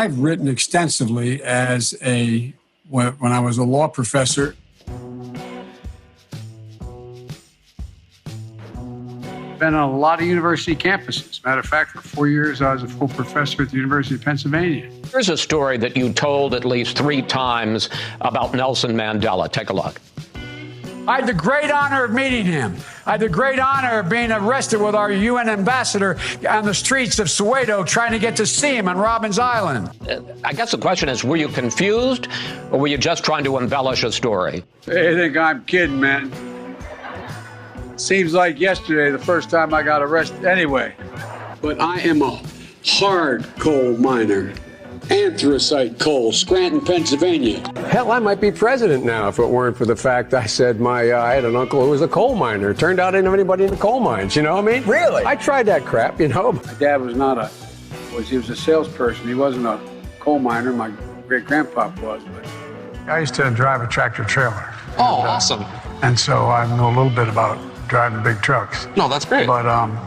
I've written extensively when I was a law professor. Been on a lot of university campuses. Matter of fact, for 4 years, I was a full professor at the University of Pennsylvania. Here's a story that you told at least 3 times about Nelson Mandela. Take a look. I had the great honor of meeting him. I had the great honor of being arrested with our UN ambassador on the streets of Soweto trying to get to see him on Robben's Island. I guess the question is, were you confused or were you just trying to embellish a story? They think I'm kidding, man. Seems like yesterday, the first time I got arrested anyway. But I am a hard coal miner. Anthracite coal, Scranton, Pennsylvania. Hell, I might be president now if it weren't for the fact I said I had an uncle who was a coal miner. Turned out I didn't have anybody in the coal mines, you know what I mean? Really? I tried that crap, you know. My dad was he was a salesperson. He wasn't a coal miner. My great-grandpa was. But I used to drive a tractor trailer. Oh, awesome. And so I know a little bit about driving big trucks. No, that's great. But, I'm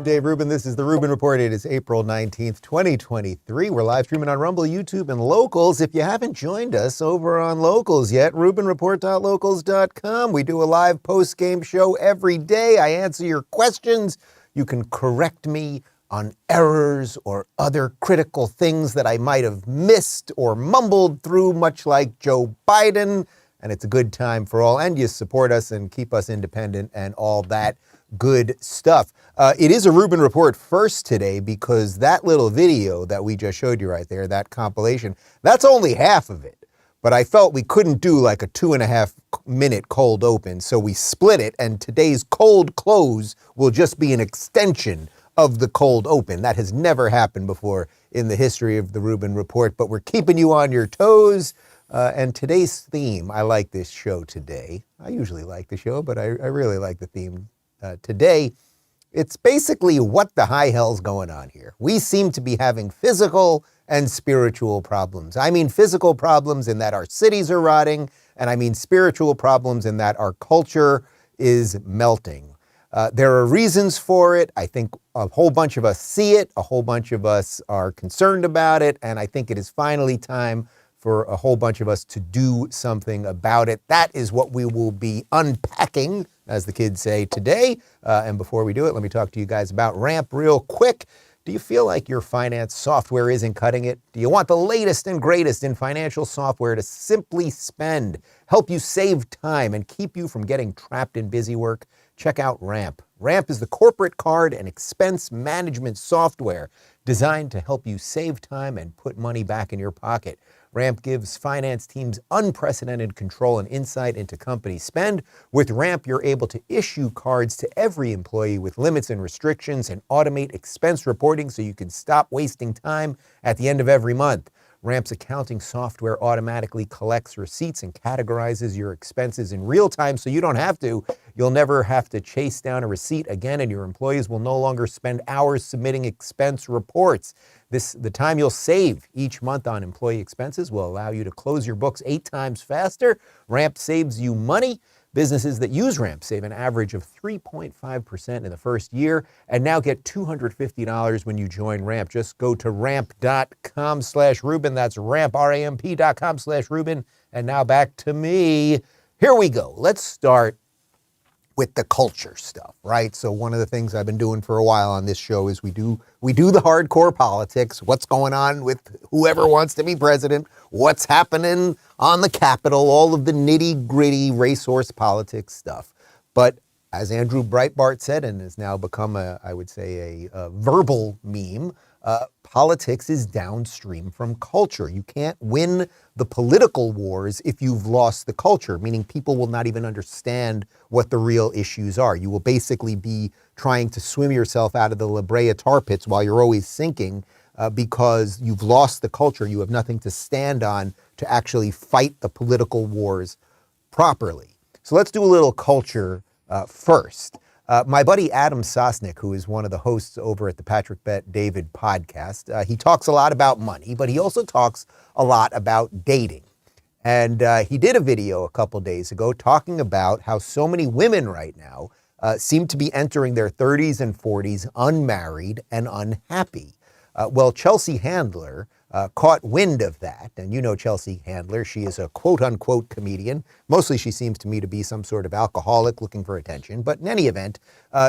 Dave Rubin. This is the Rubin Report. It is April 19th, 2023. We're live streaming on Rumble, YouTube, and Locals. If you haven't joined us over on Locals yet, RubinReport.locals.com. We do a live post-game show every day. I answer your questions. You can correct me on errors or other critical things that I might have missed or mumbled through, much like Joe Biden. And it's a good time for all. And you support us and keep us independent and all that good stuff. It is a Rubin Report first today because that little video that we just showed you right there, that compilation, that's only half of it. But I felt we couldn't do like a 2.5 minute cold open, so we split it, and today's cold close will just be an extension of the cold open. That has never happened before in the history of the Rubin Report, but we're keeping you on your toes. And today's theme, I like this show today. I usually like the show, but I really like the theme today. It's basically what the high hell's going on here. We seem to be having physical and spiritual problems. I mean physical problems in that our cities are rotting, and I mean spiritual problems in that our culture is melting. There are reasons for it. I think a whole bunch of us see it. A whole bunch of us are concerned about it. And I think it is finally time for a whole bunch of us to do something about it. That is what we will be unpacking, as the kids say, today. And before we do it, let me talk to you guys about Ramp real quick. Do you feel like your finance software isn't cutting it? Do you want the latest and greatest in financial software to simply spend, help you save time, and keep you from getting trapped in busy work? Check out Ramp. Ramp is the corporate card and expense management software designed to help you save time and put money back in your pocket. Ramp gives finance teams unprecedented control and insight into company spend. With Ramp, you're able to issue cards to every employee with limits and restrictions and automate expense reporting so you can stop wasting time at the end of every month. Ramp's accounting software automatically collects receipts and categorizes your expenses in real time so you don't have to. You'll never have to chase down a receipt again, and your employees will no longer spend hours submitting expense reports. The time you'll save each month on employee expenses will allow you to close your books 8 times faster. Ramp saves you money. Businesses that use Ramp save an average of 3.5% in the first year and now get $250 when you join Ramp. Just go to ramp.com/Rubin. That's ramp, ramp.com/Rubin. And now back to me. Here we go. Let's start with the culture stuff, right? So one of the things I've been doing for a while on this show is we do the hardcore politics, what's going on with whoever wants to be president, what's happening on the Capitol, all of the nitty-gritty racehorse politics stuff. But as Andrew Breitbart said, and has now become a verbal meme, politics is downstream from culture. You can't win the political wars if you've lost the culture, meaning people will not even understand what the real issues are. You will basically be trying to swim yourself out of the La Brea tar pits while you're always sinking because you've lost the culture. You have nothing to stand on to actually fight the political wars properly. So let's do a little culture first. My buddy Adam Sosnick, who is one of the hosts over at the Patrick Bet David podcast, he talks a lot about money, but he also talks a lot about dating. And he did a video a couple days ago talking about how so many women right now seem to be entering their 30s and 40s unmarried and unhappy. Well, Chelsea Handler caught wind of that. And you know Chelsea Handler. She is a quote-unquote comedian. Mostly she seems to me to be some sort of alcoholic looking for attention. But in any event,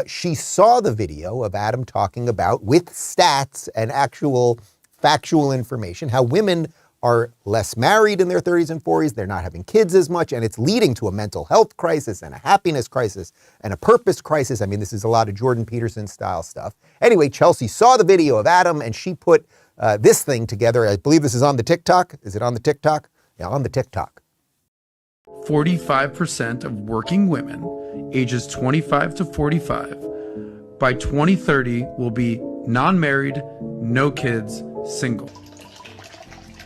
she saw the video of Adam talking about, with stats and actual factual information, how women are less married in their 30s and 40s. They're not having kids as much, and it's leading to a mental health crisis and a happiness crisis and a purpose crisis. I mean, this is a lot of Jordan Peterson style stuff. Anyway, Chelsea saw the video of Adam, and she put this thing together. I believe this is on the TikTok. Is it on the TikTok? Yeah, on the TikTok. 45% of working women ages 25 to 45 by 2030 will be non-married, no kids, single.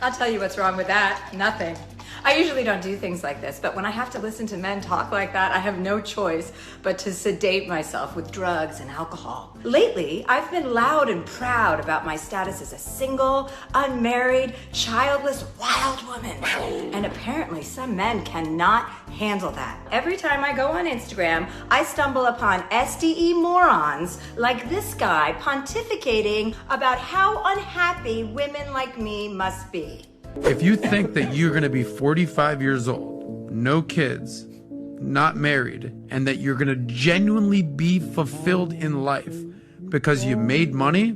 I'll tell you what's wrong with that. Nothing. I usually don't do things like this, but when I have to listen to men talk like that, I have no choice but to sedate myself with drugs and alcohol. Lately, I've been loud and proud about my status as a single, unmarried, childless, wild woman. And apparently some men cannot handle that. Every time I go on Instagram, I stumble upon SDE morons like this guy pontificating about how unhappy women like me must be. If you think that you're going to be 45 years old, no kids, not married, and that you're going to genuinely be fulfilled in life because you made money,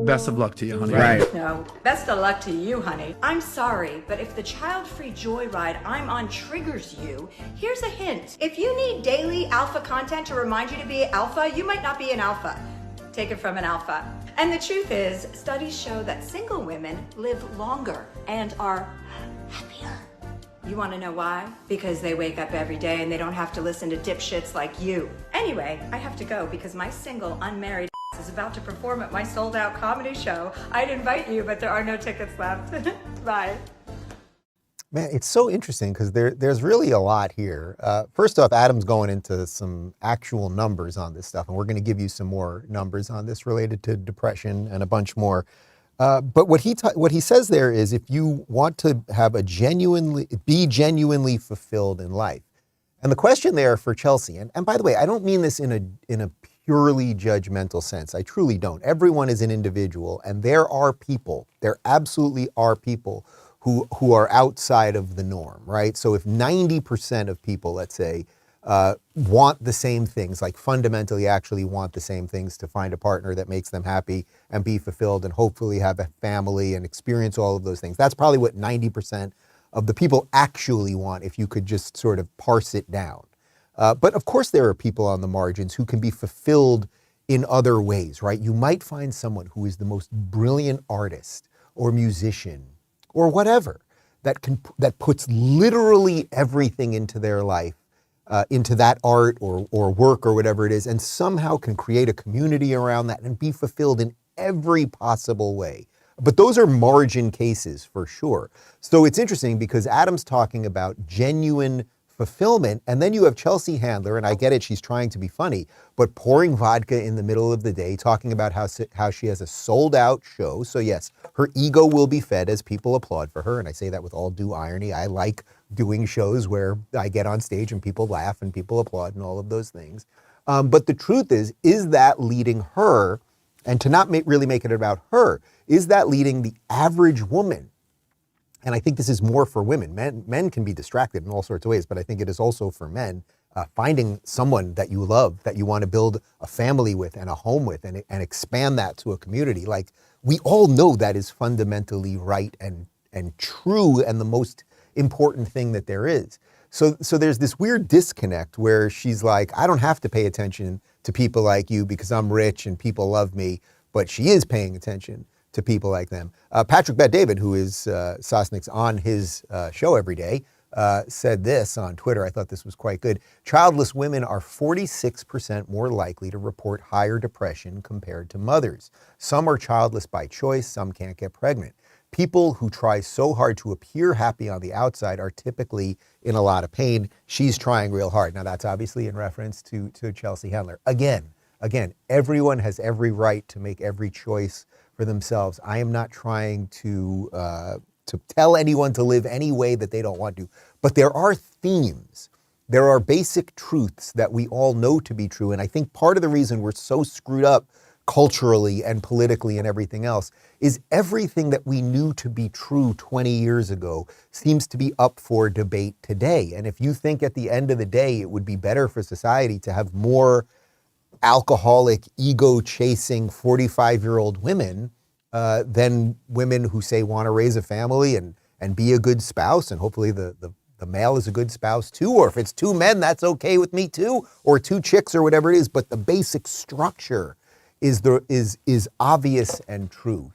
best of luck to you, honey. Right. No, best of luck to you, honey. I'm sorry, but if the child-free joyride I'm on triggers you, here's a hint. If you need daily alpha content to remind you to be alpha, you might not be an alpha. Take it from an alpha. And the truth is, studies show that single women live longer and are happier. You want to know why? Because they wake up every day and they don't have to listen to dipshits like you. Anyway, I have to go because my single, unmarried is about to perform at my sold-out comedy show. I'd invite you, but there are no tickets left. Bye. Man, it's so interesting because there's really a lot here. First off, Adam's going into some actual numbers on this stuff, and we're going to give you some more numbers on this related to depression and a bunch more. But what he says there is, if you want to have be genuinely fulfilled in life, and the question there for Chelsea, and by the way, I don't mean this in a purely judgmental sense. I truly don't. Everyone is an individual, and there absolutely are people who are outside of the norm, right? So if 90% of people, let's say, want the same things, like fundamentally actually want the same things to find a partner that makes them happy and be fulfilled and hopefully have a family and experience all of those things, that's probably what 90% of the people actually want if you could just sort of parse it down. But of course there are people on the margins who can be fulfilled in other ways, right? You might find someone who is the most brilliant artist or musician or whatever, that puts literally everything into their life, into that art or work or whatever it is, and somehow can create a community around that and be fulfilled in every possible way. But those are margin cases for sure. So it's interesting because Adam's talking about genuine fulfillment, and then you have Chelsea Handler, and I get it, she's trying to be funny, but pouring vodka in the middle of the day, talking about how she has a sold-out show. So yes, her ego will be fed as people applaud for her, and I say that with all due irony. I like doing shows where I get on stage and people laugh and people applaud and all of those things. But the truth is that leading her, and to not really make it about her, is that leading the average woman? And I think this is more for women. Men can be distracted in all sorts of ways, but I think it is also for men, finding someone that you love, that you want to build a family with and a home with and expand that to a community. Like, we all know that is fundamentally right and true and the most important thing that there is. So there's this weird disconnect where she's like, I don't have to pay attention to people like you because I'm rich and people love me, but she is paying attention to people like them. Patrick Bet-David, who is Sosnick's on his show every day, said this on Twitter. I thought this was quite good. Childless women are 46% more likely to report higher depression compared to mothers. Some are childless by choice, some can't get pregnant. People who try so hard to appear happy on the outside are typically in a lot of pain. She's trying real hard. Now that's obviously in reference to Chelsea Handler. Again, everyone has every right to make every choice for themselves. I am not trying to tell anyone to live any way that they don't want to. But there are themes. There are basic truths that we all know to be true. And I think part of the reason we're so screwed up culturally and politically and everything else is everything that we knew to be true 20 years ago seems to be up for debate today. And if you think at the end of the day it would be better for society to have more alcoholic, ego-chasing 45-year-old women than women who say want to raise a family and be a good spouse, and hopefully the male is a good spouse too, or if it's two men, that's okay with me too, or two chicks or whatever it is, but the basic structure is obvious and true.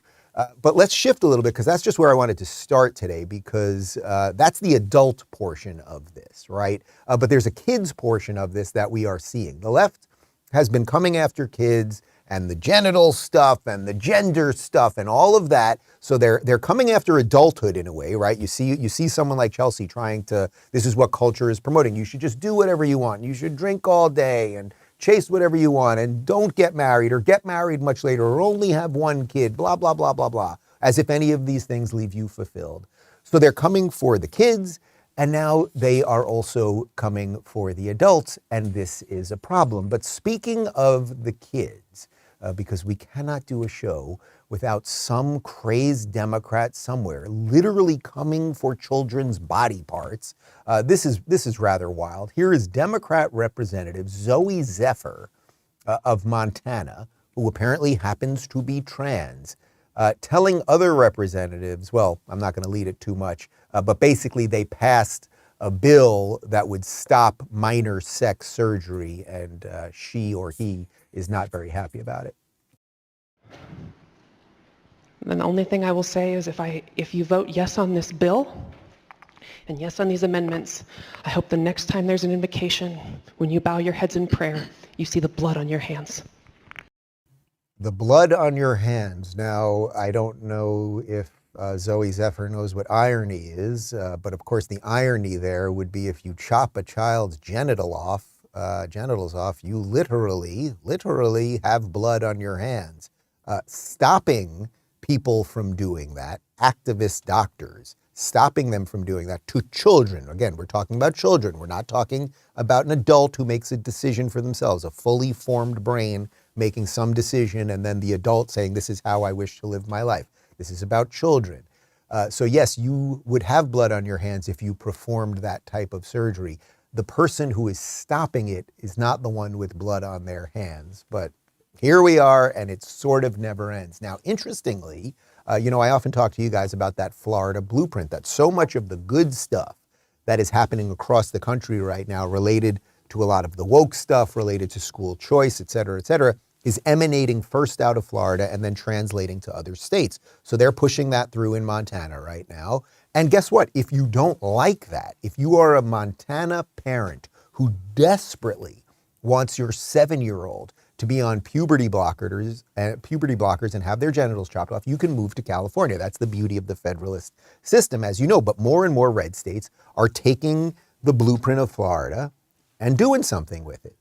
But let's shift a little bit, because that's just where I wanted to start today, because that's the adult portion of this, right? But there's a kids portion of this that we are seeing. The left has been coming after kids and the genital stuff and the gender stuff and all of that. So they're coming after adulthood in a way, right? You see someone like Chelsea trying to, this is what culture is promoting. You should just do whatever you want. You should drink all day and chase whatever you want, and don't get married, or get married much later, or only have one kid, blah, blah, blah, blah, blah, as if any of these things leave you fulfilled. So they're coming for the kids, and now they are also coming for the adults, and this is a problem. But speaking of the kids, because we cannot do a show without some crazed Democrat somewhere literally coming for children's body parts. This is rather wild. Here is Democrat Representative Zooey Zephyr of Montana, who apparently happens to be trans, telling other representatives, well, I'm not going to lead it too much, but basically they passed a bill that would stop minor sex surgery, and she or he is not very happy about it. And the only thing I will say is if you vote yes on this bill and yes on these amendments, I hope the next time there's an invocation, when you bow your heads in prayer, you see the blood on your hands. The blood on your hands. Now, I don't know if Zooey Zephyr knows what irony is, but of course the irony there would be if you chop a child's genitals off, you literally have blood on your hands. Stopping people from doing that, activist doctors, stopping them from doing that to children. Again, we're talking about children. We're not talking about an adult who makes a decision for themselves, a fully formed brain making some decision, and then the adult saying, this is how I wish to live my life. This is about children. So yes, you would have blood on your hands if you performed that type of surgery. The person who is stopping it is not the one with blood on their hands, but here we are, and it sort of never ends. Now, interestingly, I often talk to you guys about that Florida blueprint, that so much of the good stuff that is happening across the country right now related to a lot of the woke stuff, related to school choice, et cetera, is emanating first out of Florida and then translating to other states. So they're pushing that through in Montana right now. And guess what? If you don't like that, if you are a Montana parent who desperately wants your 7-year-old to be on puberty blockers and have their genitals chopped off, you can move to California. That's the beauty of the federalist system, as you know. But more and more red states are taking the blueprint of Florida and doing something with it.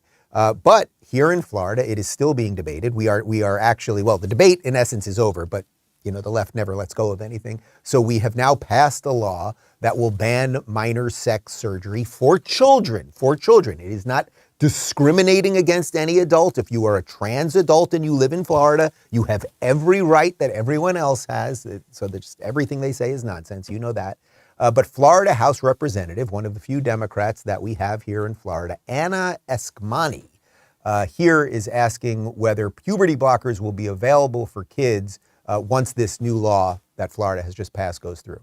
But here in Florida, it is still being debated. We are actually, well, the debate in essence is over, but the left never lets go of anything. So we have now passed a law that will ban minor sex surgery for children. It is not discriminating against any adult. If you are a trans adult and you live in Florida, you have every right that everyone else has. So that just everything they say is nonsense. You know that. But Florida House Representative, one of the few Democrats that we have here in Florida, Anna Eskamani, here is asking whether puberty blockers will be available for kids once this new law that Florida has just passed goes through.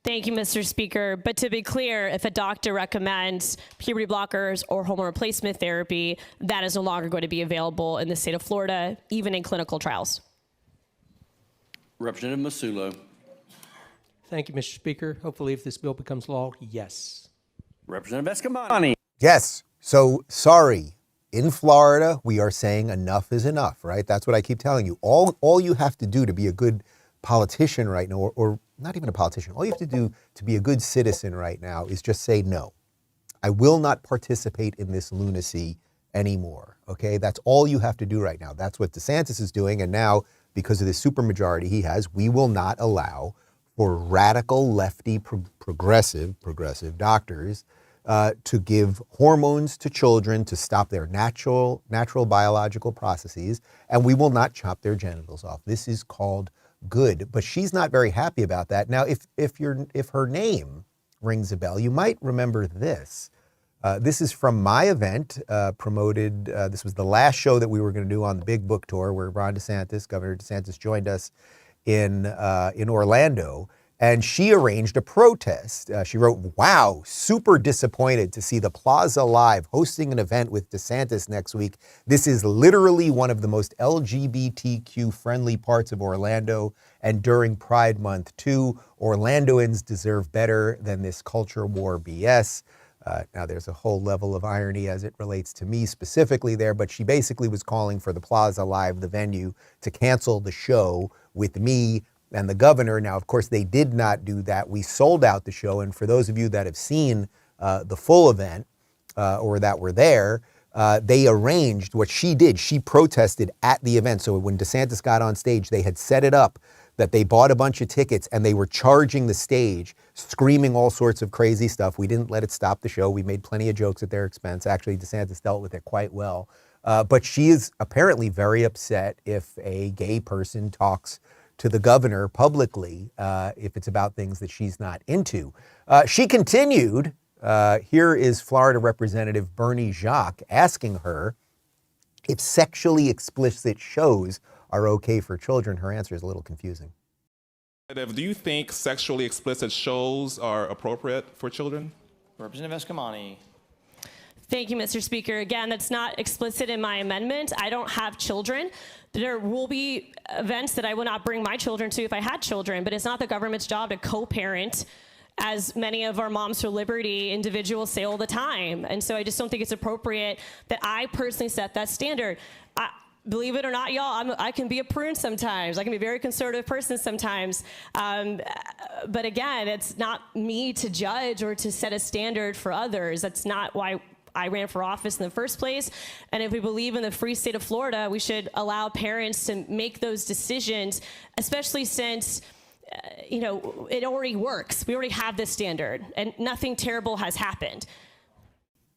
Thank you, Mr. Speaker. But to be clear, if a doctor recommends puberty blockers or hormone replacement therapy, that is no longer going to be available in the state of Florida, even in clinical trials. Representative Masulo. Thank you, Mr. Speaker. Hopefully, if this bill becomes law, yes. Representative Eskamani. Yes. So, sorry. In Florida, we are saying enough is enough, right? That's what I keep telling you. All you have to do to be a good politician right now, or not even a politician, all you have to do to be a good citizen right now is just say no. I will not participate in this lunacy anymore, okay? That's all you have to do right now. That's what DeSantis is doing, and now, because of the supermajority he has, we will not allow for radical lefty progressive doctors to give hormones to children to stop their natural biological processes, and we will not chop their genitals off. This is called good, but she's not very happy about that. Now, if her name rings a bell, you might remember this. This is from my event promoted. This was the last show that we were going to do on the Big Book Tour, where Governor DeSantis, joined us in Orlando. And she arranged a protest. She wrote, "Wow, super disappointed to see the Plaza Live hosting an event with DeSantis next week. This is literally one of the most LGBTQ-friendly parts of Orlando, and during Pride Month too. Orlandoans deserve better than this culture war BS." Now, there's a whole level of irony as it relates to me specifically there, but she basically was calling for the Plaza Live, the venue, to cancel the show with me and the governor. Now, of course, they did not do that. We sold out the show. And for those of you that have seen the full event or that were there, they arranged what she did. She protested at the event. So when DeSantis got on stage, they had set it up that they bought a bunch of tickets and they were charging the stage, screaming all sorts of crazy stuff. We didn't let it stop the show. We made plenty of jokes at their expense. Actually, DeSantis dealt with it quite well. But she is apparently very upset if a gay person talks to the governor publicly, if it's about things that she's not into. She continued, here is Florida Representative Bernie Jacques asking her if sexually explicit shows are okay for children. Her answer is a little confusing. Do you think sexually explicit shows are appropriate for children? Representative Escamani. Thank you, Mr. Speaker. Again, that's not explicit in my amendment. I don't have children. There will be events that I will not bring my children to if I had children, but it's not the government's job to co-parent, as many of our Moms for Liberty individuals say all the time. And so I just don't think it's appropriate that I personally set that standard. Believe it or not, y'all, I can be a prune sometimes. I can be a very conservative person sometimes. But again, it's not me to judge or to set a standard for others. That's not why I ran for office in the first place. And if we believe in the free state of Florida, we should allow parents to make those decisions, especially since it already works. We already have this standard and nothing terrible has happened.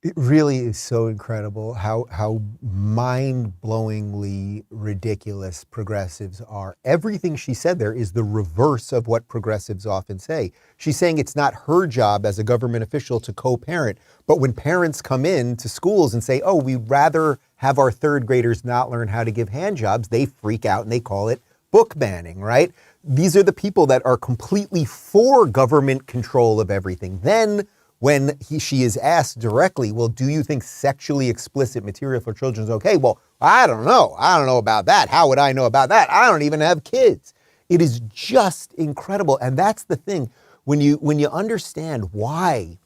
It really is so incredible how mind-blowingly ridiculous progressives are. Everything she said there is the reverse of what progressives often say. She's saying it's not her job as a government official to co-parent, but when parents come in to schools and say, oh, we'd rather have our third graders not learn how to give hand jobs, they freak out and they call it book banning, right? These are the people that are completely for government control of everything. Then when she is asked directly, well, do you think sexually explicit material for children is okay? Well, I don't know. I don't know about that. How would I know about that? I don't even have kids. It is just incredible. And that's the thing. When you understand why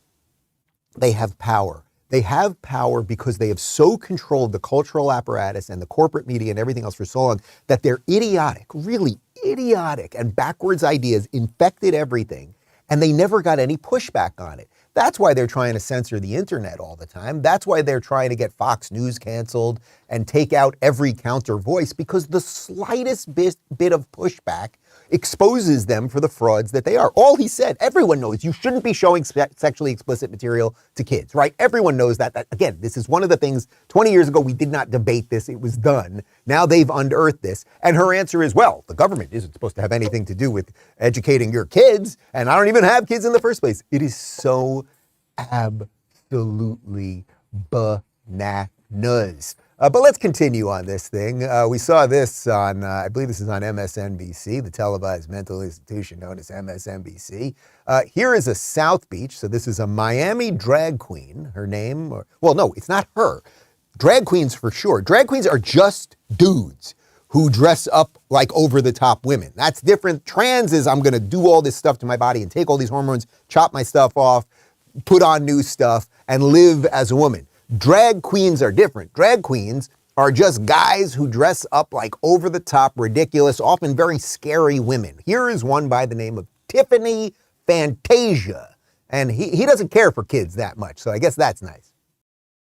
they have power, they have power because they have so controlled the cultural apparatus and the corporate media and everything else for so long that their idiotic, really idiotic and backwards ideas infected everything, and they never got any pushback on it. That's why they're trying to censor the internet all the time. That's why they're trying to get Fox News canceled and take out every counter voice, because the slightest bit of pushback exposes them for the frauds that they are. All he said, everyone knows you shouldn't be showing sexually explicit material to kids, right? Everyone knows that. Again, this is one of the things 20 years ago, we did not debate this. It was done. Now they've unearthed this. And her answer is, well, the government isn't supposed to have anything to do with educating your kids. And I don't even have kids in the first place. It is so absolutely bananas. But let's continue on this thing. We saw this on, I believe this is on MSNBC, the televised mental institution known as MSNBC. Here is a South Beach. So this is a Miami drag queen. Her name, well, no, it's not her. Drag queens for sure. Drag queens are just dudes who dress up like over-the-top women. That's different. Trans is I'm going to do all this stuff to my body and take all these hormones, chop my stuff off, put on new stuff, and live as a woman. Drag queens are different. Drag queens are just guys who dress up like over-the-top, ridiculous, often very scary women. Here is one by the name of Tiffany Fantasia. And he doesn't care for kids that much, so I guess that's nice.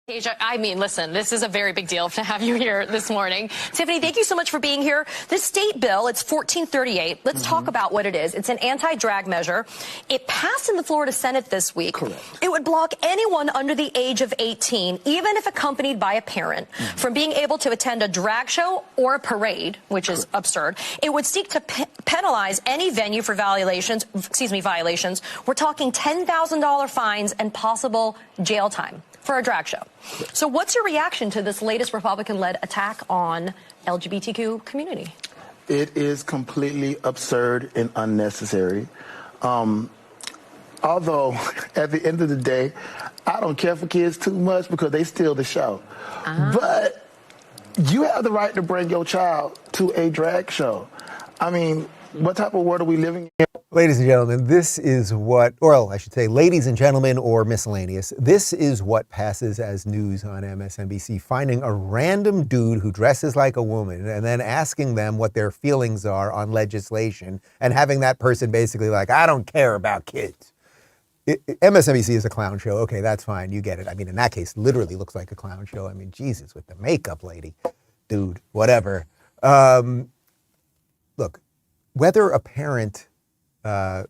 I mean, listen, this is a very big deal to have you here this morning. Tiffany, thank you so much for being here. This state bill, it's 1438. Let's talk about what it is. It's an anti-drag measure. It passed in the Florida Senate this week. Correct. It would block anyone under the age of 18, even if accompanied by a parent, from being able to attend a drag show or a parade, which is absurd. It would seek to penalize any venue for violations. We're talking $10,000 fines and possible jail time for a drag show. So what's your reaction to this latest Republican-led attack on LGBTQ community? It is completely absurd and unnecessary. Although, at the end of the day, I don't care for kids too much because they steal the show. But you have the right to bring your child to a drag show. I mean, what type of world are we living in? Ladies and gentlemen, this is what, or I should say, ladies and gentlemen, or miscellaneous, this is what passes as news on MSNBC, finding a random dude who dresses like a woman and then asking them what their feelings are on legislation and having that person basically like, I don't care about kids. MSNBC is a clown show. Okay, that's fine. You get it. I mean, in that case, literally looks like a clown show. I mean, Jesus, with the makeup lady, dude, whatever. Look, whether a parent, it's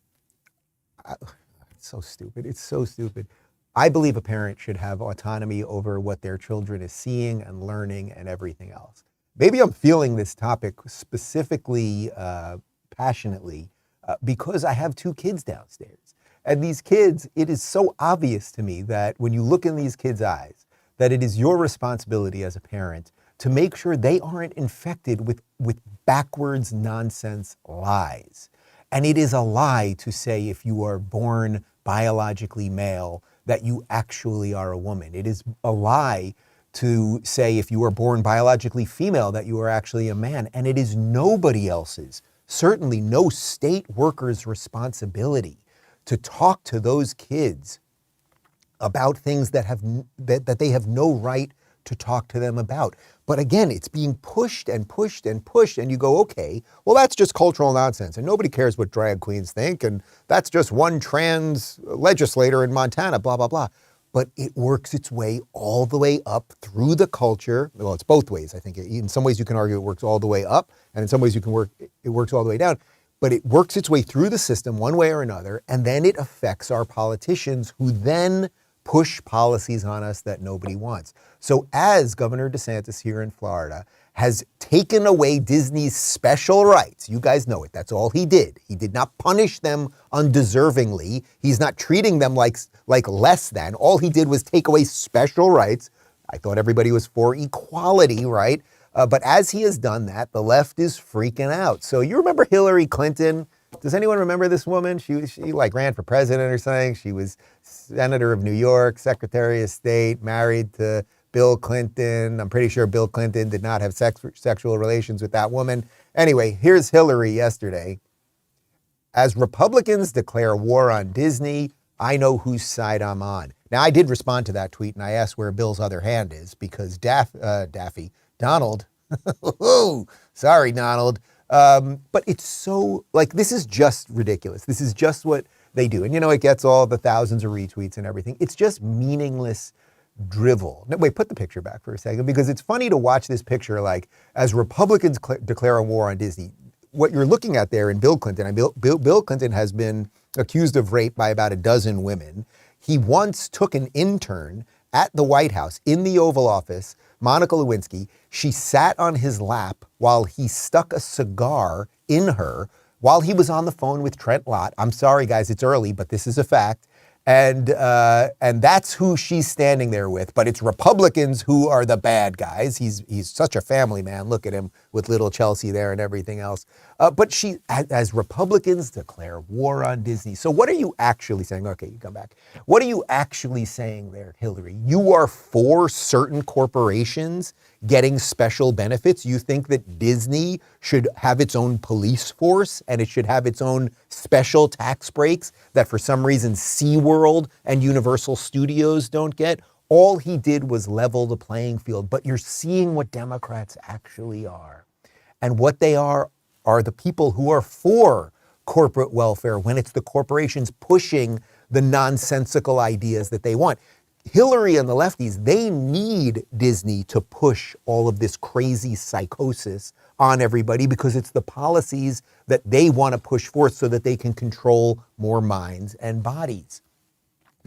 so stupid. It's so stupid. I believe a parent should have autonomy over what their children is seeing and learning and everything else. Maybe I'm feeling this topic specifically passionately because I have 2 kids downstairs. And these kids, it is so obvious to me that when you look in these kids' eyes, that it is your responsibility as a parent to make sure they aren't infected with backwards nonsense lies. And it is a lie to say if you are born biologically male that you actually are a woman. It is a lie to say if you are born biologically female that you are actually a man. And it is nobody else's, certainly no state worker's responsibility to talk to those kids about things that they have no right to talk to them about. But again, it's being pushed and pushed and pushed, and you go, okay, well, that's just cultural nonsense, and nobody cares what drag queens think, and that's just one trans legislator in Montana, blah, blah, blah. But it works its way all the way up through the culture. Well, it's both ways, I think. In some ways, you can argue it works all the way up, and in some ways, it works all the way down. But it works its way through the system one way or another, and then it affects our politicians who then push policies on us that nobody wants. So as Governor DeSantis here in Florida has taken away Disney's special rights, you guys know it, that's all he did. He did not punish them undeservingly. He's not treating them like less than. All he did was take away special rights. I thought everybody was for equality, right? But as he has done that, the left is freaking out. So you remember Hillary Clinton? Does anyone remember this woman? She like ran for president or something. She was senator of New York, Secretary of State, married to Bill Clinton. I'm pretty sure Bill Clinton did not have sexual relations with that woman. Anyway, here's Hillary yesterday. As Republicans declare war on Disney, I know whose side I'm on. Now, I did respond to that tweet, and I asked where Bill's other hand is because Donald, sorry, Donald. But it's so, like, this is just ridiculous. This is just what they do. And, you know, it gets all the thousands of retweets and everything. It's just meaningless drivel. No, wait, put the picture back for a second, because it's funny to watch this picture, like, as Republicans declare a war on Disney. What you're looking at there in Bill Clinton, and Bill Clinton has been accused of rape by about a dozen women. He once took an intern at the White House in the Oval Office, Monica Lewinsky. She sat on his lap while he stuck a cigar in her while he was on the phone with Trent Lott. I'm sorry, guys, it's early, but this is a fact. And that's who she's standing there with. But it's Republicans who are the bad guys. He's such a family man. Look at him with little Chelsea there and everything else. But she, as Republicans declare war on Disney. So what are you actually saying? Okay, you come back. What are you actually saying there, Hillary? You are for certain corporations getting special benefits. You think that Disney should have its own police force and it should have its own special tax breaks that for some reason SeaWorld and Universal Studios don't get. All he did was level the playing field. But you're seeing what Democrats actually are. And what they are the people who are for corporate welfare when it's the corporations pushing the nonsensical ideas that they want. Hillary and the lefties, they need Disney to push all of this crazy psychosis on everybody because it's the policies that they want to push forth so that they can control more minds and bodies.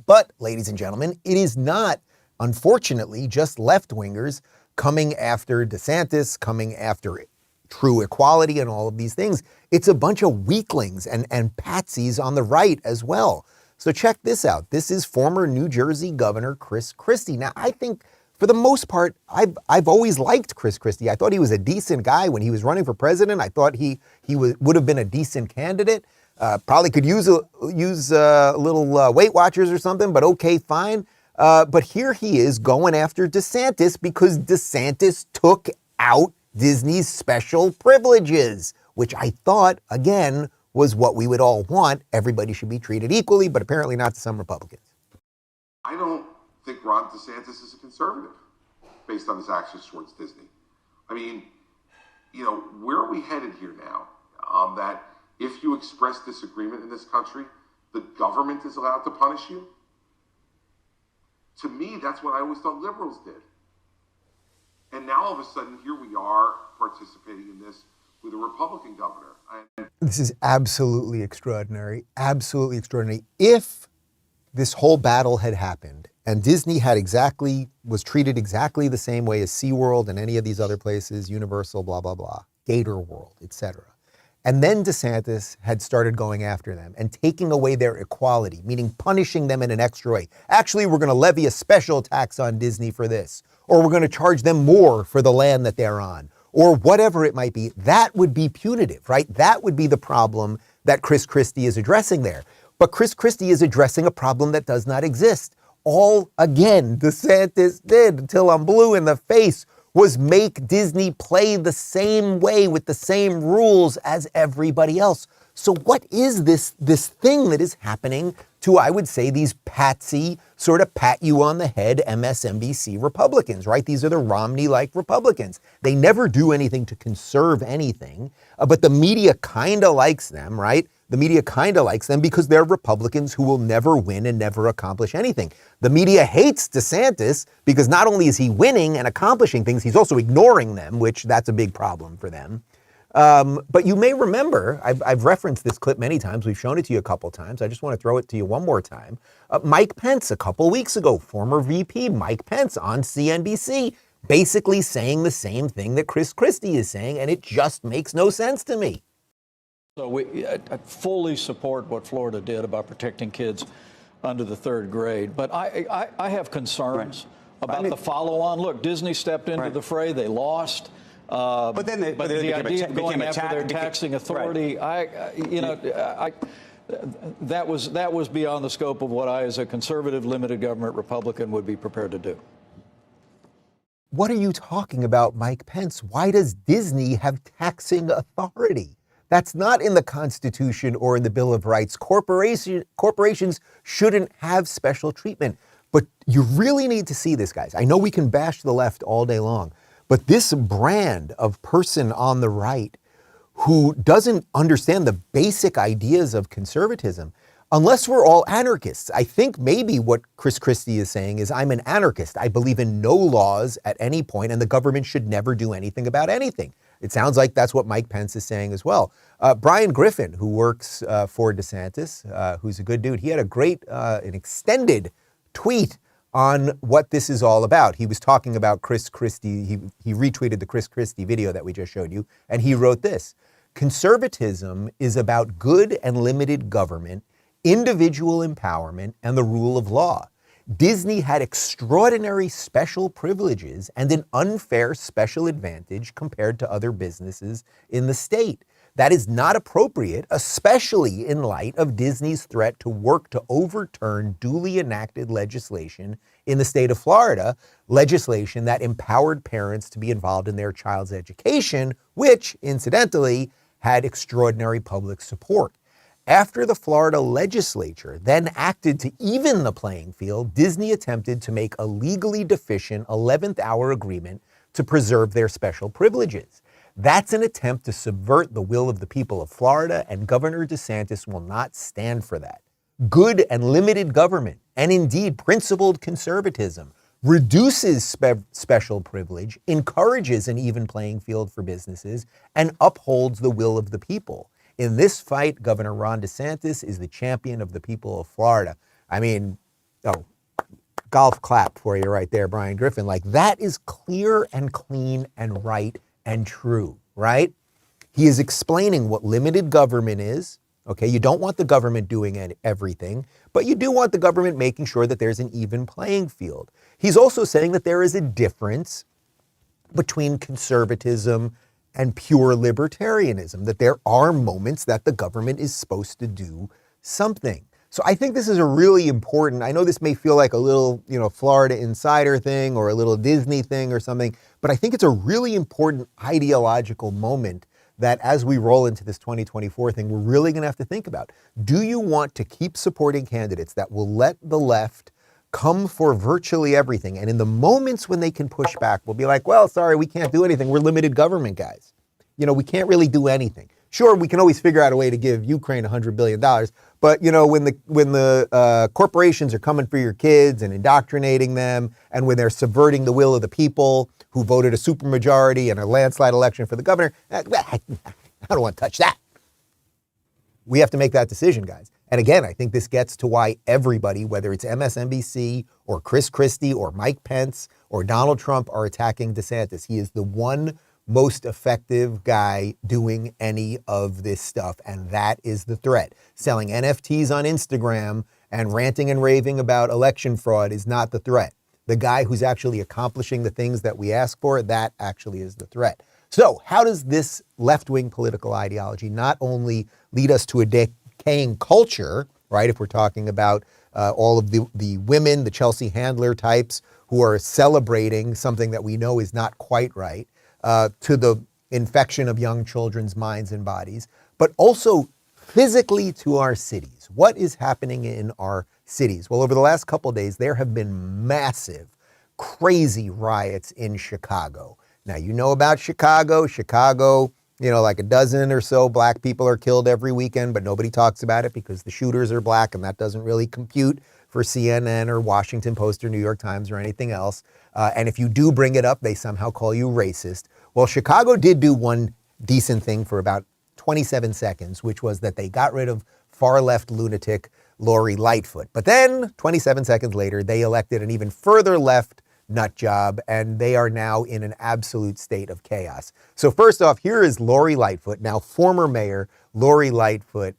But, ladies and gentlemen, it is not, unfortunately, just left-wingers coming after DeSantis, coming after true equality and all of these things. It's a bunch of weaklings and patsies on the right as well. So check this out. This is former New Jersey Governor Chris Christie. Now, I think for the most part, I've always liked Chris Christie. I thought he was a decent guy when he was running for president. I thought he would have been a decent candidate. Probably could use a little Weight Watchers or something, but okay, fine. But here he is going after DeSantis because DeSantis took out Disney's special privileges, which I thought, again, was what we would all want. Everybody should be treated equally, but apparently not to some Republicans. I don't think Ron DeSantis is a conservative based on his actions towards Disney. I mean, where are we headed here now? That if you express disagreement in this country, the government is allowed to punish you? To me, that's what I always thought liberals did. And now all of a sudden, here we are participating in this with a Republican governor. This is absolutely extraordinary, absolutely extraordinary. If this whole battle had happened and Disney was treated exactly the same way as SeaWorld and any of these other places, Universal, blah, blah, blah, Gator World, etc. And then DeSantis had started going after them and taking away their equality, meaning punishing them in an extra way. Actually, we're going to levy a special tax on Disney for this, or we're going to charge them more for the land that they're on, or whatever it might be. That would be punitive, right? That would be the problem that Chris Christie is addressing there. But Chris Christie is addressing a problem that does not exist. All, again, DeSantis did, until I'm blue in the face, was make Disney play the same way with the same rules as everybody else. So what is this thing that is happening to, I would say, these patsy, sort of pat you on the head MSNBC Republicans, right? These are the Romney-like Republicans. They never do anything to conserve anything, but the media kind of likes them, right? The media kind of likes them because they're Republicans who will never win and never accomplish anything. The media hates DeSantis because not only is he winning and accomplishing things, he's also ignoring them, which that's a big problem for them. But you may remember, I've referenced this clip many times. We've shown it to you a couple times. I just want to throw it to you one more time. Mike Pence, a couple weeks ago, former VP Mike Pence on CNBC, basically saying the same thing that Chris Christie is saying, and it just makes no sense to me. So I fully support what Florida did about protecting kids under the third grade. But I have concerns about the follow-on. Look, Disney stepped into the fray. They lost. But the idea of going after their taxing authority, that was beyond the scope of what I, as a conservative, limited government Republican, would be prepared to do. What are you talking about, Mike Pence? Why does Disney have taxing authority? That's not in the Constitution or in the Bill of Rights. Corporations shouldn't have special treatment. But you really need to see this, guys. I know we can bash the left all day long, but this brand of person on the right who doesn't understand the basic ideas of conservatism, unless we're all anarchists. I think maybe what Chris Christie is saying is, I'm an anarchist. I believe in no laws at any point, and the government should never do anything about anything. It sounds like that's what Mike Pence is saying as well. Brian Griffin, who works for DeSantis, who's a good dude, he had a great, an extended tweet on what this is all about. He was talking about Chris Christie. He retweeted the Chris Christie video that we just showed you, and he wrote this: conservatism is about good and limited government, individual empowerment, and the rule of law. Disney had extraordinary special privileges and an unfair special advantage compared to other businesses in the state. That is not appropriate, especially in light of Disney's threat to work to overturn duly enacted legislation in the state of Florida, legislation that empowered parents to be involved in their child's education, which, incidentally, had extraordinary public support. After the Florida legislature then acted to even the playing field, Disney attempted to make a legally deficient 11th hour agreement to preserve their special privileges. That's an attempt to subvert the will of the people of Florida, and Governor DeSantis will not stand for that. Good and limited government, and indeed principled conservatism, reduces special privilege, encourages an even playing field for businesses, and upholds the will of the people. In this fight, Governor Ron DeSantis is the champion of the people of Florida. I mean, golf clap for you right there, Brian Griffin. Like, that is clear and clean and right and true, right? He is explaining what limited government is. Okay, you don't want the government doing everything, but you do want the government making sure that there's an even playing field. He's also saying that there is a difference between conservatism and pure libertarianism, that there are moments that the government is supposed to do something. So I think this is a really important, I know this may feel like a little, Florida insider thing or a little Disney thing or something, but I think it's a really important ideological moment that as we roll into this 2024 thing, we're really going to have to think about. Do you want to keep supporting candidates that will let the left come for virtually everything? And in the moments when they can push back, we'll be like, well, sorry, we can't do anything. We're limited government guys. We can't really do anything. Sure, we can always figure out a way to give Ukraine $100 billion. But, when the corporations are coming for your kids and indoctrinating them, and when they're subverting the will of the people who voted a supermajority in a landslide election for the governor, I don't want to touch that. We have to make that decision, guys. And again, I think this gets to why everybody, whether it's MSNBC or Chris Christie or Mike Pence or Donald Trump, are attacking DeSantis. He is the one most effective guy doing any of this stuff, and that is the threat. Selling NFTs on Instagram and ranting and raving about election fraud is not the threat. The guy who's actually accomplishing the things that we ask for, that actually is the threat. So how does this left-wing political ideology not only lead us to a decaying culture, right, if we're talking about all of the women, the Chelsea Handler types who are celebrating something that we know is not quite right, to the infection of young children's minds and bodies, but also physically to our cities. What is happening in our cities? Well, over the last couple of days, there have been massive, crazy riots in Chicago. Now, you know about Chicago. Chicago, like a dozen or so black people are killed every weekend, but nobody talks about it because the shooters are black, and that doesn't really compute for CNN or Washington Post or New York Times or anything else. And if you do bring it up, they somehow call you racist. Well, Chicago did do one decent thing for about 27 seconds, which was that they got rid of far-left lunatic Lori Lightfoot. But then 27 seconds later, they elected an even further left nut job, and they are now in an absolute state of chaos. So first off, here is Lori Lightfoot, now former mayor Lori Lightfoot,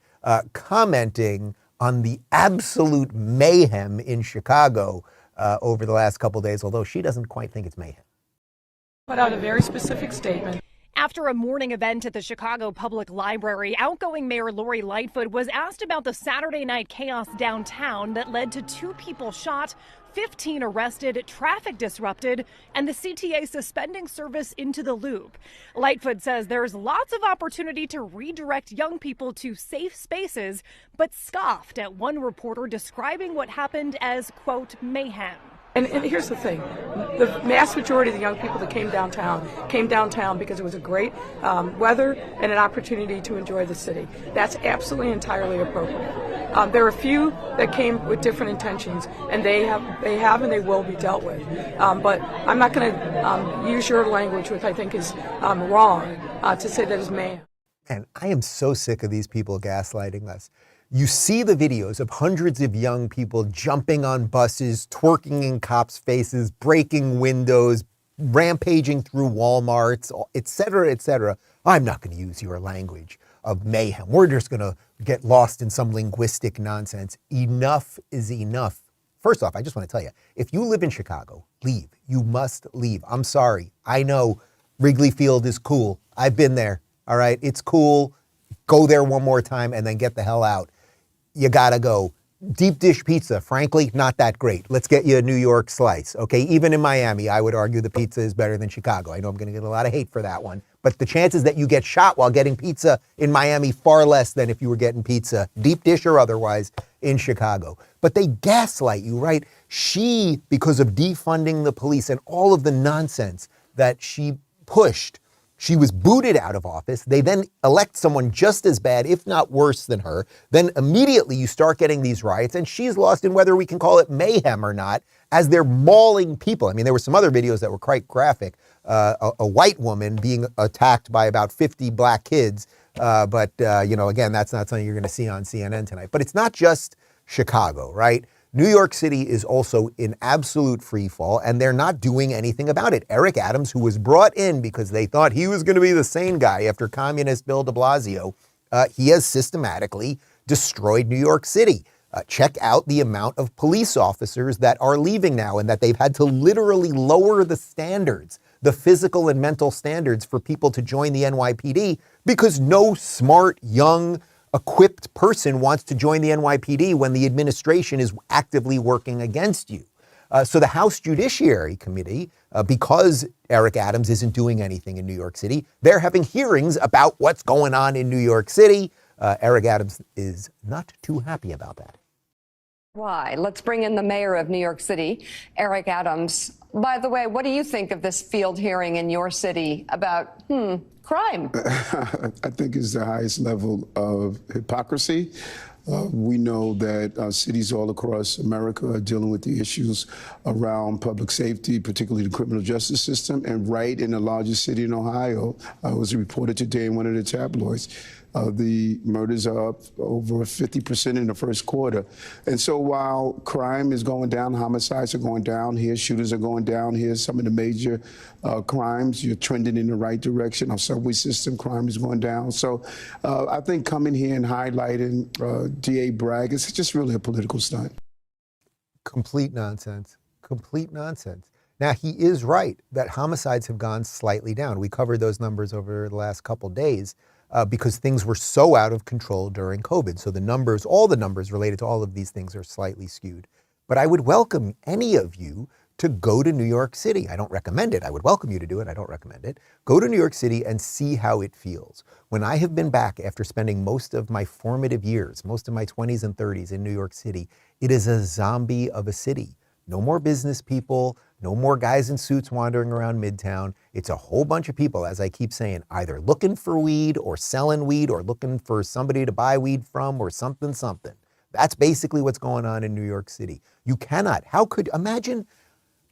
commenting on the absolute mayhem in Chicago over the last couple days, although she doesn't quite think it's mayhem. Put out a very specific statement. After a morning event at the Chicago Public Library, outgoing Mayor Lori Lightfoot was asked about the Saturday night chaos downtown that led to 2 people shot, 15 arrested, traffic disrupted, and the CTA suspending service into the loop. Lightfoot says there's lots of opportunity to redirect young people to safe spaces, but scoffed at one reporter describing what happened as, quote, mayhem. And here's the thing, the mass majority of the young people that came downtown because it was a great weather and an opportunity to enjoy the city. That's absolutely entirely appropriate. There are a few that came with different intentions, and they have and they will be dealt with. But I'm not going to use your language, which I think is wrong, to say that is mayhem. And I am so sick of these people gaslighting us. You see the videos of hundreds of young people jumping on buses, twerking in cops' faces, breaking windows, rampaging through Walmarts, et cetera, et cetera. I'm not going to use your language of mayhem. We're just going to get lost in some linguistic nonsense. Enough is enough. First off, I just want to tell you, if you live in Chicago, leave. You must leave. I'm sorry. I know Wrigley Field is cool. I've been there. All right. It's cool. Go there one more time and then get the hell out. You gotta go. Deep dish pizza, frankly, not that great. Let's get you a New York slice, okay? Even in Miami, I would argue the pizza is better than Chicago. I know I'm gonna get a lot of hate for that one, but the chances that you get shot while getting pizza in Miami, far less than if you were getting pizza, deep dish or otherwise, in Chicago. But they gaslight you, right? She, because of defunding the police and all of the nonsense that she pushed, She was booted out of office. They then elect someone just as bad, if not worse than her. Then immediately you start getting these riots, and she's lost in whether we can call it mayhem or not, as they're mauling people. I mean, there were some other videos that were quite graphic. A white woman being attacked by about 50 black kids. But again, that's not something you're going to see on CNN tonight. But it's not just Chicago, right? New York City is also in absolute free fall, and they're not doing anything about it. Eric Adams, who was brought in because they thought he was going to be the sane guy after communist Bill de Blasio, he has systematically destroyed New York City. Check out the amount of police officers that are leaving now, and that they've had to literally lower the standards, the physical and mental standards for people to join the NYPD, because no smart, young, equipped person wants to join the NYPD when the administration is actively working against you. So the House Judiciary Committee, because Eric Adams isn't doing anything in New York City, they're having hearings about what's going on in New York City. Eric Adams is not too happy about that. Why? Let's bring in the mayor of New York City, Eric Adams. By the way, what do you think of this field hearing in your city about crime? I think it's the highest level of hypocrisy. We know that cities all across America are dealing with the issues around public safety, particularly the criminal justice system. And right in the largest city in Ohio, was reported today in one of the tabloids, the murders are up over 50% in the first quarter. And so while crime is going down, homicides are going down here, shooters are going down here, some of the major crimes, you're trending in the right direction. Our subway system crime is going down. So I think coming here and highlighting DA Bragg, it's just really a political stunt. Complete nonsense. Complete nonsense. Now, he is right that homicides have gone slightly down. We covered those numbers over the last couple days. Because things were so out of control during COVID. So the numbers, all the numbers related to all of these things are slightly skewed. But I would welcome any of you to go to New York City. I don't recommend it. I would welcome you to do it. I don't recommend it. Go to New York City and see how it feels. When I have been back after spending most of my formative years, most of my 20s and 30s in New York City, it is a zombie of a city. No more business people, no more guys in suits wandering around Midtown. It's a whole bunch of people, as I keep saying, either looking for weed or selling weed or looking for somebody to buy weed from or something. That's basically what's going on in New York City. You cannot,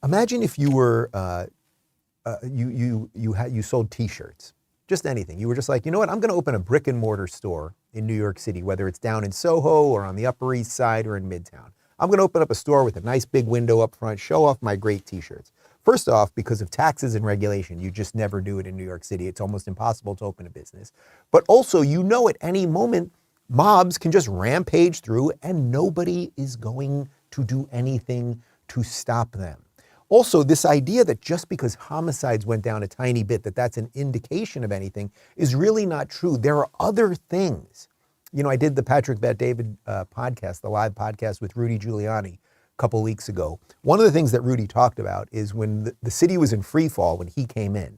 imagine if you were, you sold t-shirts, just anything. You were just like, you know what, I'm gonna open a brick and mortar store in New York City, whether it's down in Soho or on the Upper East Side or in Midtown. I'm going to open up a store with a nice big window up front, show off my great t-shirts. First off, because of taxes and regulation, you just never do it in New York City. It's almost impossible to open a business. But also, at any moment, mobs can just rampage through and nobody is going to do anything to stop them. Also, this idea that just because homicides went down a tiny bit, that's an indication of anything is really not true. There are other things. I did the Patrick Bet David podcast, the live podcast with Rudy Giuliani a couple weeks ago. One of the things that Rudy talked about is when the city was in free fall when he came in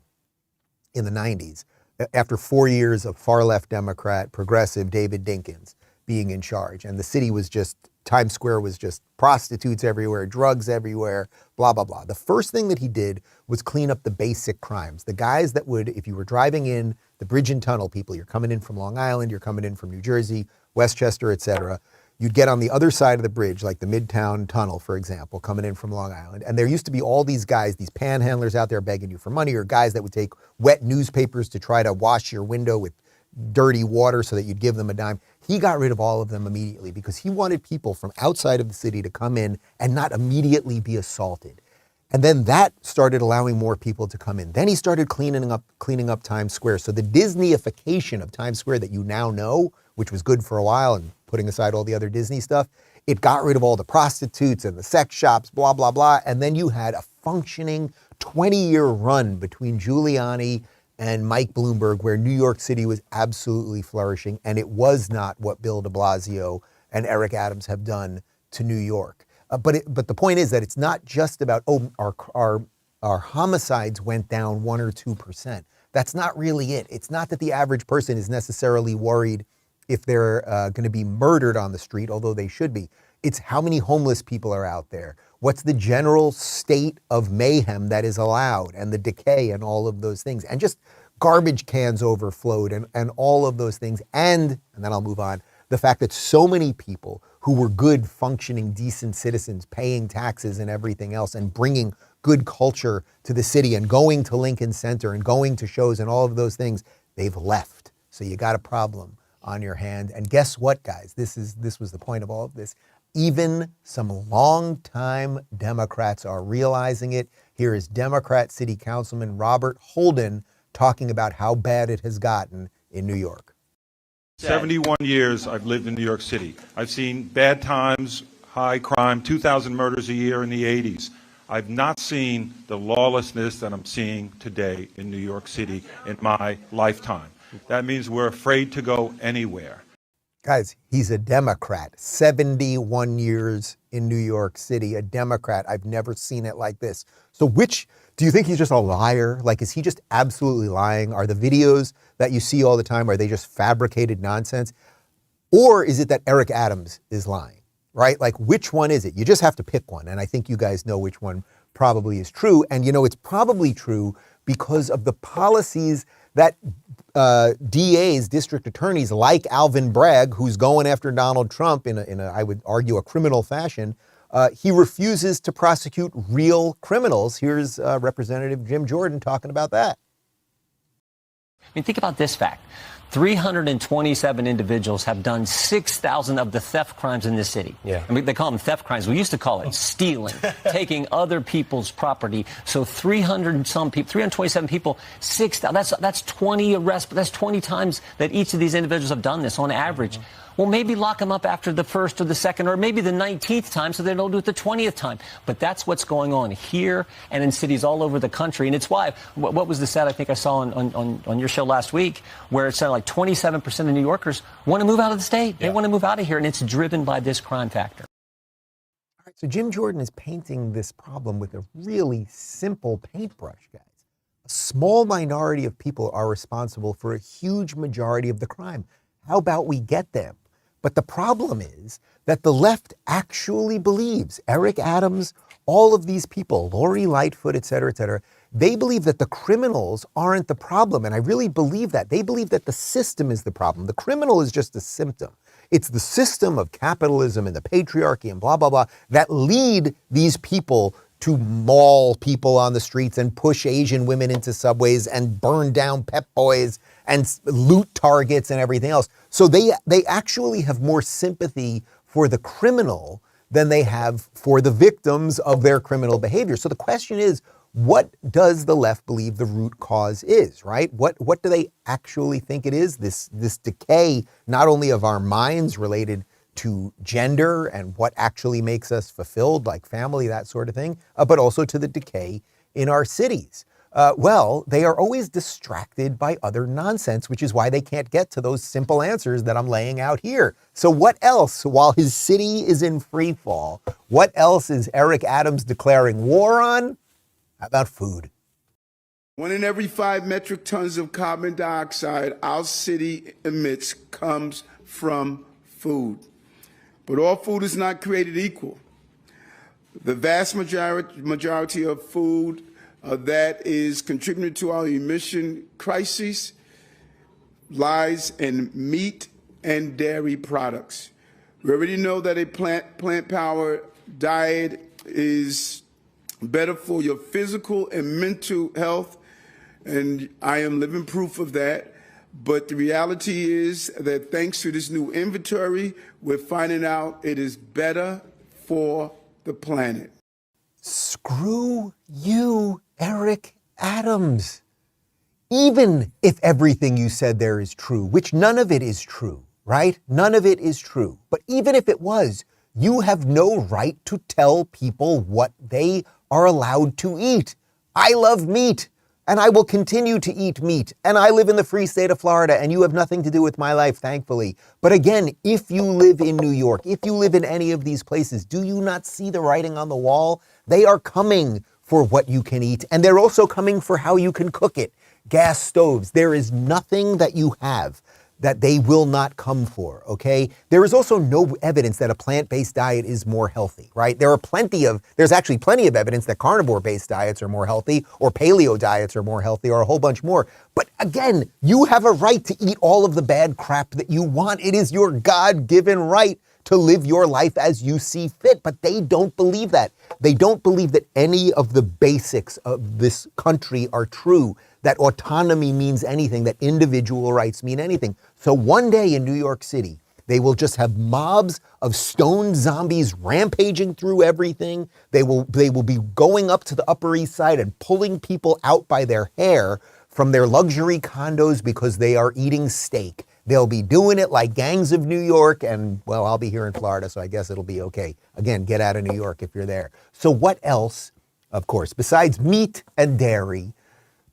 the 90s, after 4 years of far-left Democrat, progressive David Dinkins being in charge. And the city was Times Square was just prostitutes everywhere, drugs everywhere, blah, blah, blah. The first thing that he did was clean up the basic crimes. The guys that would, if you were driving in, the bridge and tunnel people, you're coming in from Long Island, you're coming in from New Jersey, Westchester, et cetera. You'd get on the other side of the bridge, like the Midtown Tunnel, for example, coming in from Long Island. And there used to be all these guys, these panhandlers out there begging you for money, or guys that would take wet newspapers to try to wash your window with dirty water so that you'd give them a dime. He got rid of all of them immediately because he wanted people from outside of the city to come in and not immediately be assaulted. And then that started allowing more people to come in. Then he started cleaning up Times Square. So the Disneyification of Times Square that you now know, which was good for a while, and putting aside all the other Disney stuff, it got rid of all the prostitutes and the sex shops, blah, blah, blah. And then you had a functioning 20-year run between Giuliani and Mike Bloomberg where New York City was absolutely flourishing. And it was not what Bill de Blasio and Eric Adams have done to New York. But the point is that it's not just about, our homicides went down 1 or 2%. That's not really it. It's not that the average person is necessarily worried if they're going to be murdered on the street, although they should be. It's how many homeless people are out there. What's the general state of mayhem that is allowed and the decay and all of those things. And just garbage cans overflowed and all of those things. And then I'll move on. The fact that so many people who were good, functioning, decent citizens, paying taxes and everything else and bringing good culture to the city and going to Lincoln Center and going to shows and all of those things, they've left. So you got a problem on your hand. And guess what, guys? This was the point of all of this. Even some longtime Democrats are realizing it. Here is Democrat City Councilman Robert Holden talking about how bad it has gotten in New York. 71 years I've lived in New York City. I've seen bad times, high crime, 2,000 murders a year in the 80s. I've not seen the lawlessness that I'm seeing today in New York City in my lifetime. That means we're afraid to go anywhere. Guys, he's a Democrat, 71 years in New York City, a Democrat. I've never seen it like this. So do you think he's just a liar? Like, is he just absolutely lying? Are the videos that you see all the time, are they just fabricated nonsense? Or is it that Eric Adams is lying, right? Like, which one is it? You just have to pick one. And I think you guys know which one probably is true. And you know, it's probably true because of the policies that DAs, district attorneys like Alvin Bragg, who's going after Donald Trump in a I would argue, a criminal fashion, he refuses to prosecute real criminals. Here's Representative Jim Jordan talking about that. I mean, think about this fact. 327 individuals have done 6,000 of the theft crimes in this city. Yeah. I mean, they call them theft crimes. We used to call it stealing, taking other people's property. So 327 people, 6,000. That's 20 arrests. That's 20 times that each of these individuals have done this on average. Well, maybe lock them up after the first or the second or maybe the 19th time so they don't do it the 20th time. But that's what's going on here and in cities all over the country. And it's why, what was the stat I think I saw on your show last week, where it said like 27% of New Yorkers want to move out of the state. They want to move out of here, and it's driven by this crime factor. All right, so Jim Jordan is painting this problem with a really simple paintbrush, guys. A small minority of people are responsible for a huge majority of the crime. How about we get them? But the problem is that the left actually believes, Eric Adams, all of these people, Lori Lightfoot, et cetera, they believe that the criminals aren't the problem. And I really believe that. They believe that the system is the problem. The criminal is just a symptom. It's the system of capitalism and the patriarchy and blah, blah, blah, that lead these people to maul people on the streets and push Asian women into subways and burn down Pep Boys and loot Targets and everything else. So they actually have more sympathy for the criminal than they have for the victims of their criminal behavior. So the question is, what does the left believe the root cause is, right? What do they actually think it is? This decay, not only of our minds related to gender and what actually makes us fulfilled, like family, that sort of thing, but also to the decay in our cities. Well, they are always distracted by other nonsense, which is why they can't get to those simple answers that I'm laying out here. So what else, while his city is in free fall, what else is Eric Adams declaring war on? How about food? 1 in every 5 metric tons of carbon dioxide our city emits comes from food. But all food is not created equal. The vast majority of food that is contributing to our emission crises lies in meat and dairy products. We already know that a plant-powered diet is better for your physical and mental health, and I am living proof of that. But the reality is that thanks to this new inventory, we're finding out it is better for the planet. Screw you, Eric Adams. Even if everything you said there is true, which none of it is true, right? None of it is true. But even if it was, you have no right to tell people what they are allowed to eat. I love meat, and I will continue to eat meat. And I live in the free state of Florida, and you have nothing to do with my life, thankfully. But again, if you live in New York, if you live in any of these places, do you not see the writing on the wall? They are coming for what you can eat, and they're also coming for how you can cook it. Gas stoves. There is nothing that you have that they will not come for, okay? There is also no evidence that a plant-based diet is more healthy, right? There's actually plenty of evidence that carnivore-based diets are more healthy, or paleo diets are more healthy, or a whole bunch more. But again, you have a right to eat all of the bad crap that you want. It is your God-given right to live your life as you see fit, but they don't believe that. They don't believe that any of the basics of this country are true, that autonomy means anything, that individual rights mean anything. So one day in New York City, they will just have mobs of stone zombies rampaging through everything. They will be going up to the Upper East Side and pulling people out by their hair from their luxury condos because they are eating steak. They'll be doing it like Gangs of New York, and, well, I'll be here in Florida, so I guess it'll be okay. Again, get out of New York if you're there. So what else, of course, besides meat and dairy,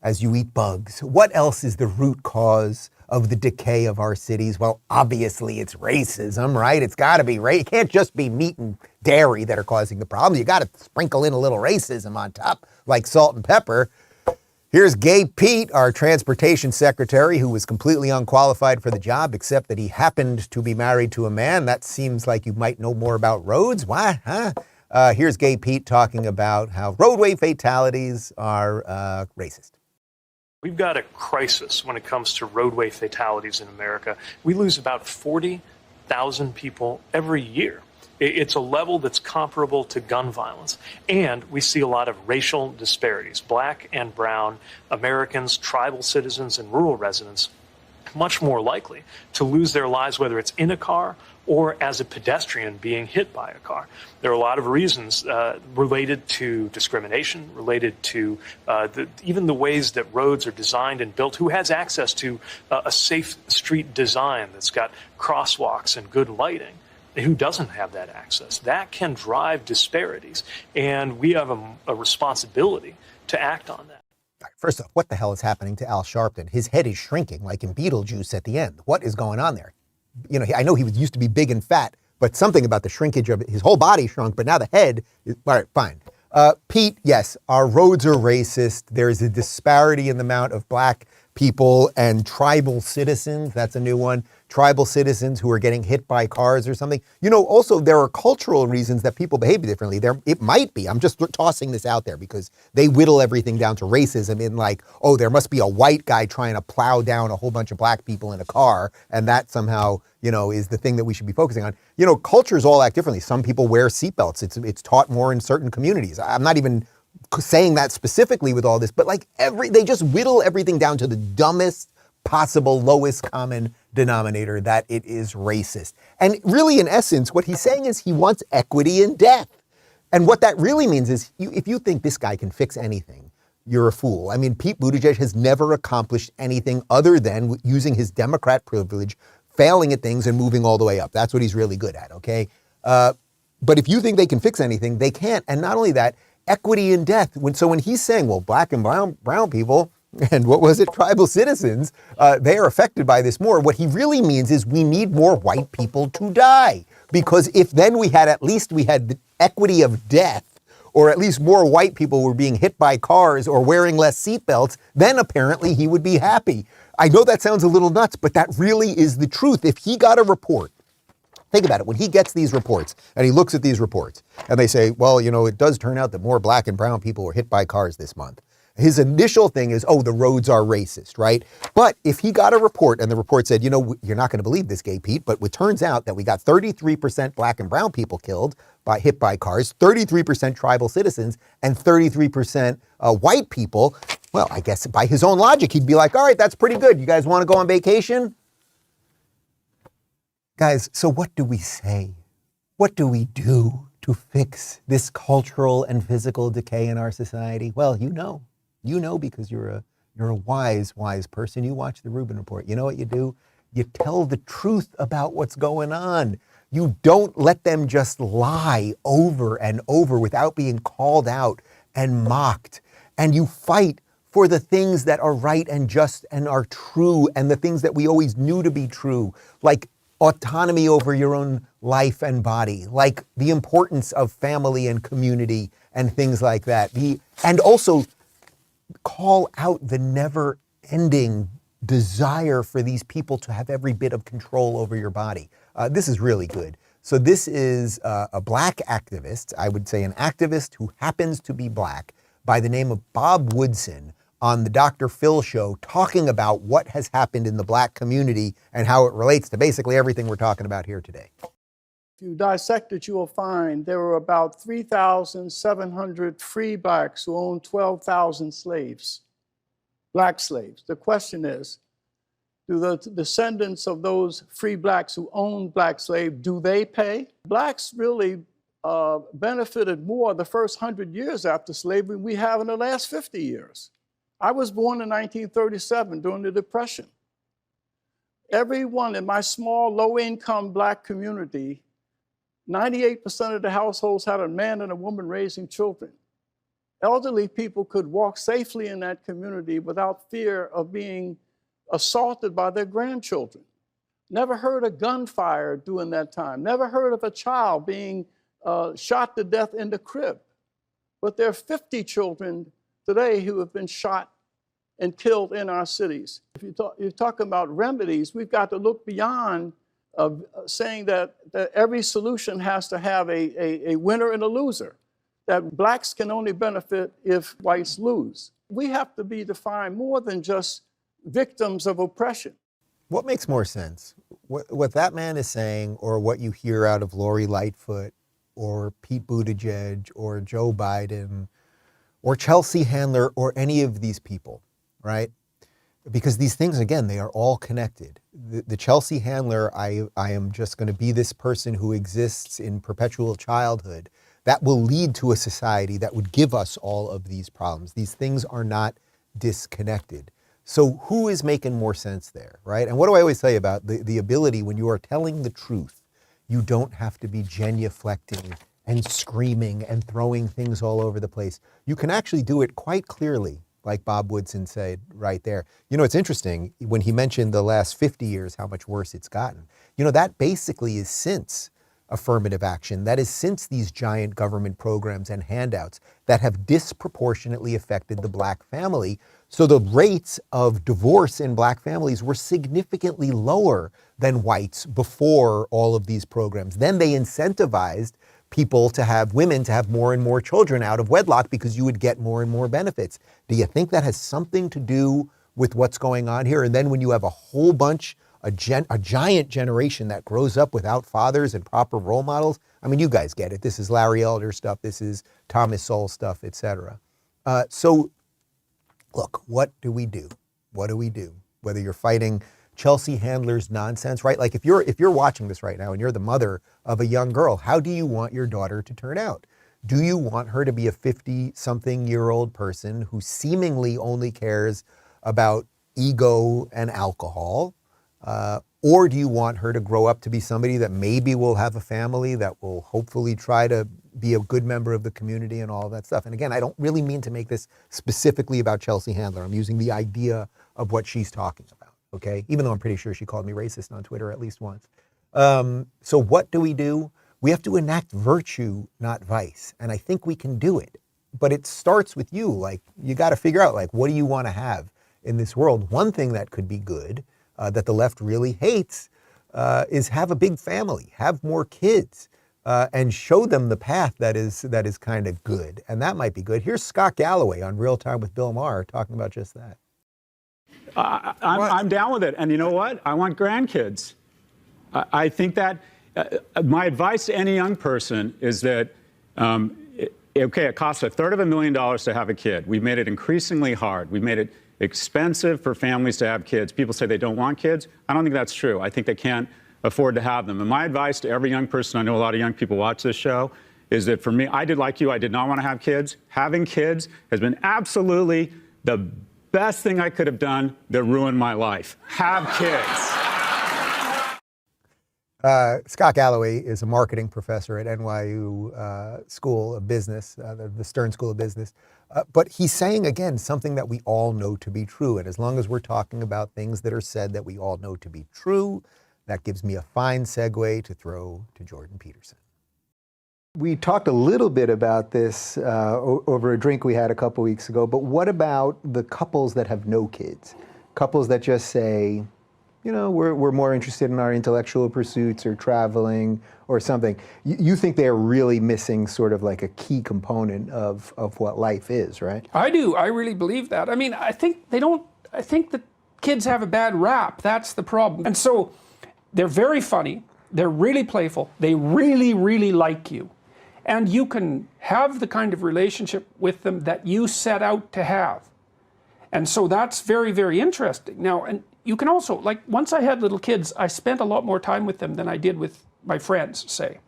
as you eat bugs, what else is the root cause of the decay of our cities? Well, obviously it's racism, right? It's got to be, right? It can't just be meat and dairy that are causing the problem. You got to sprinkle in a little racism on top, like salt and pepper. Here's Gay Pete, our transportation secretary, who was completely unqualified for the job, except that he happened to be married to a man. That seems like you might know more about roads. What, huh? Here's Gay Pete talking about how roadway fatalities are racist. We've got a crisis when it comes to roadway fatalities in America. We lose about 40,000 people every year. It's a level that's comparable to gun violence. And we see a lot of racial disparities. Black and brown Americans, tribal citizens, and rural residents much more likely to lose their lives, whether it's in a car or as a pedestrian being hit by a car. There are a lot of reasons related to discrimination, related to even the ways that roads are designed and built. Who has access to a safe street design that's got crosswalks and good lighting? Who doesn't have that access? That can drive disparities, and we have a responsibility to act on that. First off, what the hell is happening to Al Sharpton? His head is shrinking like in Beetlejuice at the end. What is going on there? You know, I know he used to be big and fat, but something about the shrinkage of his whole body shrunk, but now the head is, all right, fine. Pete, yes, our roads are racist. There's a disparity in the amount of black people and tribal citizens. That's a new one. Tribal citizens who are getting hit by cars or something. You know, also there are cultural reasons that people behave differently. It might be, I'm just tossing this out there because they whittle everything down to racism in like, oh, there must be a white guy trying to plow down a whole bunch of black people in a car. And that somehow, you know, is the thing that we should be focusing on. You know, cultures all act differently. Some people wear seatbelts. It's taught more in certain communities. I'm not even saying that specifically with all this, but like they just whittle everything down to the dumbest possible lowest common denominator, that it is racist. And really, in essence, what he's saying is he wants equity in death. And what that really means is if you think this guy can fix anything, you're a fool. I mean, Pete Buttigieg has never accomplished anything other than using his Democrat privilege, failing at things and moving all the way up. That's what he's really good at, okay? But if you think they can fix anything, they can't. And not only that, equity in death. When he's saying, well, black and brown people, and what was it, tribal citizens, they are affected by this more. What he really means is we need more white people to die. Because if then we had the equity of death, or at least more white people were being hit by cars or wearing less seatbelts, then apparently he would be happy. I know that sounds a little nuts, but that really is the truth. If he got a report, think about it, when he gets these reports and he looks at these reports and they say, well, you know, it does turn out that more black and brown people were hit by cars this month. His initial thing is, oh, the roads are racist, right? But if he got a report and the report said, you know, you're not going to believe this, Gay Pete, but it turns out that we got 33% black and brown people killed hit by cars, 33% tribal citizens, and 33% white people. Well, I guess by his own logic, he'd be like, all right, that's pretty good. You guys want to go on vacation? Guys, so what do we say? What do we do to fix this cultural and physical decay in our society? Well, you know because you're a wise person. You watch the Rubin Report. You know what you do? You tell the truth about what's going on. You don't let them just lie over and over without being called out and mocked. And you fight for the things that are right and just and are true, and the things that we always knew to be true, like autonomy over your own life and body, like the importance of family and community and things like that. And also call out the never-ending desire for these people to have every bit of control over your body. This is really good. So this is a black activist, I would say an activist who happens to be black, by the name of Bob Woodson, on the Dr. Phil show, talking about what has happened in the black community and how it relates to basically everything we're talking about here today. If you dissect it, you will find there were about 3,700 free blacks who owned 12,000 slaves, black slaves. The question is, do the descendants of those free blacks who owned black slaves, do they pay? Blacks really benefited more the first 100 years after slavery than we have in the last 50 years. I was born in 1937 during the Depression. Everyone in my small, low-income black community, 98% of the households had a man and a woman raising children. Elderly people could walk safely in that community without fear of being assaulted by their grandchildren. Never heard a gunfire during that time. Never heard of a child being shot to death in the crib. But there are 50 children today who have been shot and killed in our cities. If you're talking about remedies, we've got to look beyond saying that every solution has to have a winner and a loser, that blacks can only benefit if whites lose. We have to be defined more than just victims of oppression. What makes more sense? What that man is saying, or what you hear out of Lori Lightfoot, or Pete Buttigieg, or Joe Biden, or Chelsea Handler, or any of these people, right? Because these things, again, they are all connected. The Chelsea Handler, I am just going to be this person who exists in perpetual childhood, that will lead to a society that would give us all of these problems. These things are not disconnected. So who is making more sense there, right? And what do I always say about the ability, when you are telling the truth, you don't have to be genuflecting and screaming and throwing things all over the place. You can actually do it quite clearly, like Bob Woodson said right there. You know, it's interesting, when he mentioned the last 50 years, how much worse it's gotten. You know, that basically is since affirmative action. That is since these giant government programs and handouts that have disproportionately affected the black family. So the rates of divorce in black families were significantly lower than whites before all of these programs. Then they incentivized people to have, women to have more and more children out of wedlock because you would get more and more benefits. Do you think that has something to do with what's going on here? And then when you have a whole bunch, a giant generation that grows up without fathers and proper role models, I mean, you guys get it. This is Larry Elder stuff. This is Thomas Sowell stuff, et cetera. So look, what do we do? What do we do? Whether you're fighting Chelsea Handler's nonsense, right? Like if you're watching this right now and you're the mother of a young girl, how do you want your daughter to turn out? Do you want her to be a 50-something-year-old person who seemingly only cares about ego and alcohol? Or do you want her to grow up to be somebody that maybe will have a family, that will hopefully try to be a good member of the community and all of that stuff? And again, I don't really mean to make this specifically about Chelsea Handler. I'm using the idea of what she's talking about, okay? Even though I'm pretty sure she called me racist on Twitter at least once. So what do? We have to enact virtue, not vice. And I think we can do it. But it starts with you. Like, you got to figure out, like, what do you want to have in this world? One thing that could be good, that the left really hates, is have a big family, have more kids, and show them the path that is kind of good. And that might be good. Here's Scott Galloway on Real Time with Bill Maher talking about just that. I'm down with it. And you know what? I want grandkids. I think that my advice to any young person is that, it costs $250,000 to have a kid. We've made it increasingly hard. We've made it expensive for families to have kids. People say they don't want kids. I don't think that's true. I think they can't afford to have them. And my advice to every young person, I know a lot of young people watch this show, is that for me, I did like you, I did not want to have kids. Having kids has been absolutely the best thing I could have done that ruined my life. Have kids. Scott Galloway is a marketing professor at NYU School of Business, the Stern School of Business. But he's saying, again, something that we all know to be true. And as long as we're talking about things that are said that we all know to be true, that gives me a fine segue to throw to Jordan Peterson. We talked a little bit about this over a drink we had a couple weeks ago, but what about the couples that have no kids? couples that just say, you know, we're more interested in our intellectual pursuits or traveling or something. You think they're really missing sort of like a key component of what life is, right? I do. I really believe that. I mean, I think that kids have a bad rap. That's the problem. And so they're very funny. They're really playful. They really, really like you. And you can have the kind of relationship with them that you set out to have. And so that's very, very interesting. Now, and you can also, like, once I had little kids, I spent a lot more time with them than I did with my friends, say.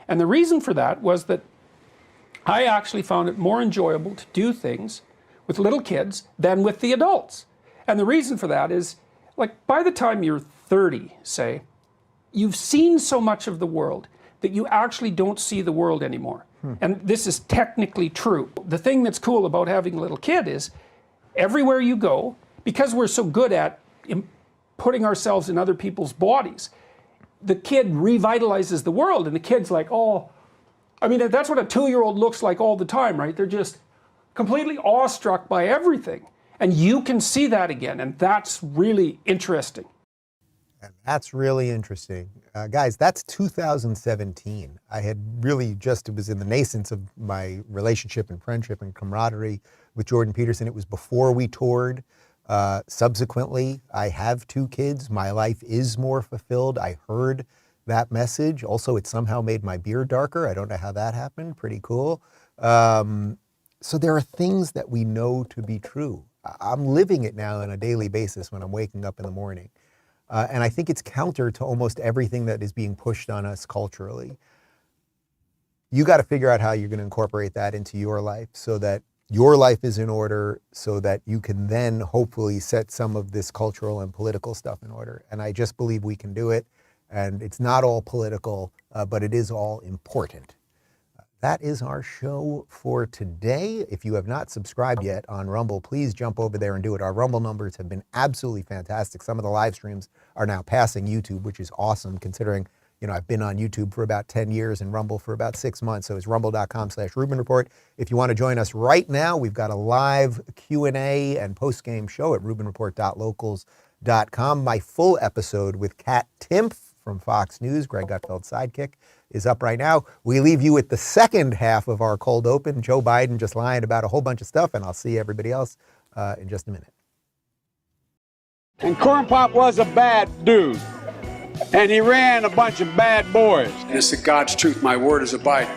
And the reason for that was that I actually found it more enjoyable to do things with little kids than with the adults. And the reason for that is, like, by the time you're 30, say, you've seen so much of the world that you actually don't see the world anymore. And this is technically true. The thing that's cool about having a little kid is everywhere you go, because we're so good at putting ourselves in other people's bodies, the kid revitalizes the world, and the kid's like, oh, I mean, that's what a 2-year-old looks like all the time, right? They're just completely awestruck by everything. And you can see that again, and that's really interesting. And that's really interesting. Guys, that's 2017. I had really just, it was in the nascence of my relationship and friendship and camaraderie with Jordan Peterson. It was before we toured. Subsequently, I have 2 kids. My life is more fulfilled. I heard that message. Also, it somehow made my beard darker. I don't know how that happened. Pretty cool. So there are things that we know to be true. I'm living it now on a daily basis when I'm waking up in the morning. And I think it's counter to almost everything that is being pushed on us culturally. You got to figure out how you're going to incorporate that into your life so that your life is in order, so that you can then hopefully set some of this cultural and political stuff in order. And I just believe we can do it. And it's not all political, but it is all important. That is our show for today. If you have not subscribed yet on Rumble, please jump over there and do it. Our Rumble numbers have been absolutely fantastic. Some of the live streams are now passing YouTube, which is awesome considering, you know, I've been on YouTube for about 10 years and Rumble for about 6 months. So it's rumble.com/Rubin Report. If you want to join us right now, we've got a live Q&A and post-game show at rubinreport.locals.com. My full episode with Kat Timpf from Fox News, Greg Gutfeld's sidekick, is up right now. We leave you with the second half of our cold open, Joe Biden just lying about a whole bunch of stuff, and I'll see everybody else in just a minute. And Corn Pop was a bad dude, and he ran a bunch of bad boys. And it's the God's truth. My word is abiding.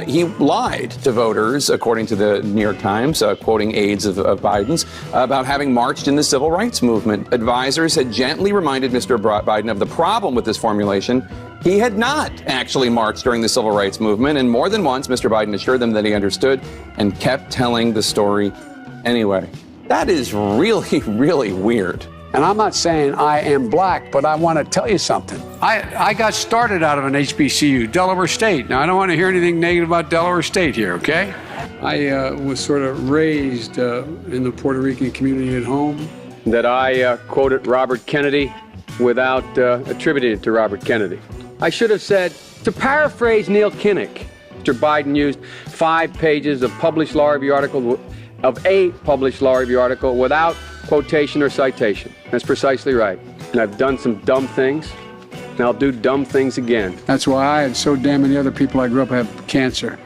He lied to voters, according to the New York Times, quoting aides of Biden's, about having marched in the civil rights movement. Advisors had gently reminded Mr. Biden of the problem with this formulation. He had not actually marched during the civil rights movement, and more than once, Mr. Biden assured them that he understood and kept telling the story anyway. That is really, really weird. And I'm not saying I am black, but I want to tell you something. I got started out of an HBCU, Delaware State. Now, I don't want to hear anything negative about Delaware State here, okay? I was sort of raised in the Puerto Rican community at home. That I quoted Robert Kennedy without attributing it to Robert Kennedy. I should have said, to paraphrase Neil Kinnock, Mr. Biden used 5 pages of published law review article, of a published law review article without quotation or citation. That's precisely right. And I've done some dumb things, and I'll do dumb things again. That's why I and so damn many other people I grew up have cancer.